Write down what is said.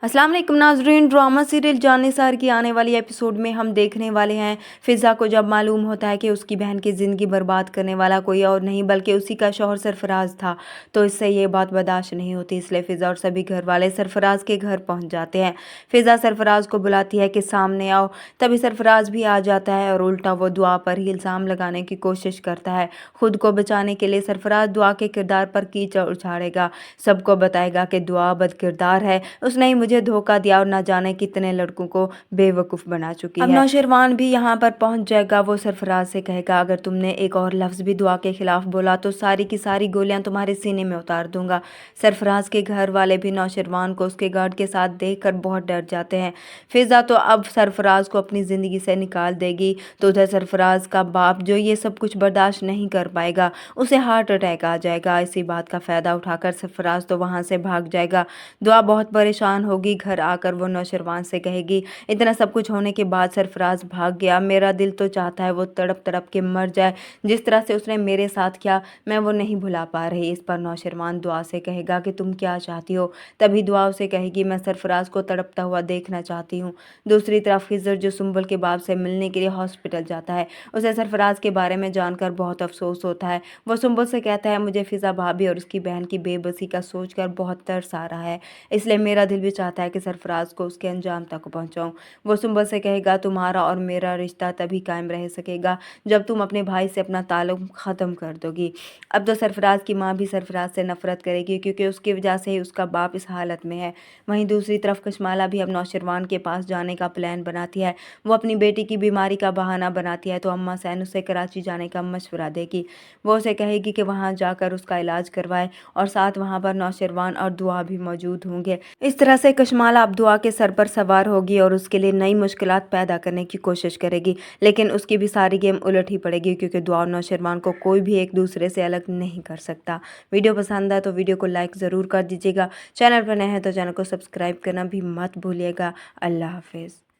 अस्सलाम वालेकुम नाज़रीन, ड्रामा सीरियल जानिसार की आने वाली एपिसोड में हम देखने वाले हैं फ़िज़ा को जब मालूम होता है कि उसकी बहन की ज़िंदगी बर्बाद करने वाला कोई और नहीं बल्कि उसी का शौहर सरफराज था, तो इससे ये बात बर्दाश्त नहीं होती। इसलिए फ़िज़ा और सभी घर वाले सरफराज के घर पहुंच जाते हैं। फ़िज़ा सरफराज को बुलाती है कि सामने आओ, तभी सरफराज भी आ जाता है और उल्टा वो दुआ पर ही इल्ज़ाम लगाने की कोशिश करता है। खुद को बचाने के लिए सरफराज दुआ के किरदार पर कीचड़ उछाड़ेगा, सबको बताएगा कि दुआ बदकिरदार है, उसने ही मुझे धोखा दिया और ना जाने कितने लड़कों को बेवकूफ़ बना चुकी है। अब नौशरवान भी यहाँ पर पहुँच जाएगा। वो सरफराज से कहेगा, अगर तुमने एक और लफ्ज़ भी दुआ के खिलाफ बोला तो सारी की सारी गोलियां तुम्हारे सीने में उतार दूंगा। सरफराज के घर वाले भी नौशरवान को उसके गार्ड के साथ देखकर बहुत डर जाते हैं। फ़िज़ा तो अब सरफराज को अपनी ज़िंदगी से निकाल देगी, तो उधर सरफराज का बाप जो ये सब कुछ बर्दाश्त नहीं कर पाएगा, उसे हार्ट अटैक आ जाएगा। इसी बात का फ़ायदा उठाकर सरफराज तो वहाँ से भाग जाएगा। दुआ बहुत परेशान होगी। घर आकर वो नौशरवान से कहेगी, इतना सब कुछ होने के बाद सरफराज भाग गया, मेरा दिल तो चाहता है वो तड़प तड़प के मर जाए, जिस तरह से उसने मेरे साथ किया मैं वो नहीं भुला पा रही। इस पर नौशरवान दुआ से कहेगा कि तुम क्या चाहती हो। तभी दुआ उसे कहेगी, मैं सरफराज को तड़पता हुआ देखना चाहती हूँ। दूसरी तरफ खिज़र जो सुंबल के बाप से मिलने के लिए हॉस्पिटल जाता है, उसे सरफराज के बारे में जानकर बहुत अफसोस होता है। वो सुंबल से कहता है, मुझे फ़िज़ा भाभी और उसकी बहन की बेबसी का सोचकर बहुत तरस आ रहा है, इसलिए मेरा दिल भी चाहता है कि सरफराज को उसके अंजाम तक पहुंचाऊं। वो सुंबल से कहेगा, तुम्हारा और मेरा रिश्ता तभी कायम रह सकेगा जब तुम अपने भाई से अपना ताल्लुक ख़त्म कर दोगी। अब तो सरफराज की माँ भी सरफराज से नफरत करेगी, क्योंकि उसकी वजह से ही उसका बाप इस हालत में है। वहीं दूसरी तरफ कशमाला भी अब नौशरवान के पास जाने का प्लान बनाती है। वो अपनी बेटी की बीमारी का बहाना बनाती है तो अम्मा सैन उसे कराची जाने का मशवरा देगी। वो उसे कहेगी कि वहाँ जाकर उसका इलाज करवाए, और साथ वहाँ पर नौशरवान और दुआ भी मौजूद होंगे। इस तरह से कशमाला अब दुआ के सर पर सवार होगी और उसके लिए नई मुश्किलात पैदा करने की कोशिश करेगी, लेकिन उसकी भी सारी गेम उलट ही पड़ेगी, क्योंकि दुआ और नौशरवान को कोई भी एक दूसरे से अलग नहीं कर सकता। वीडियो पसंद आए तो वीडियो को लाइक ज़रूर कर दीजिएगा। चैनल पर नए हैं तो चैनल को सब्सक्राइब करना भी मत भूलिएगा। अल्लाह हाफिज़।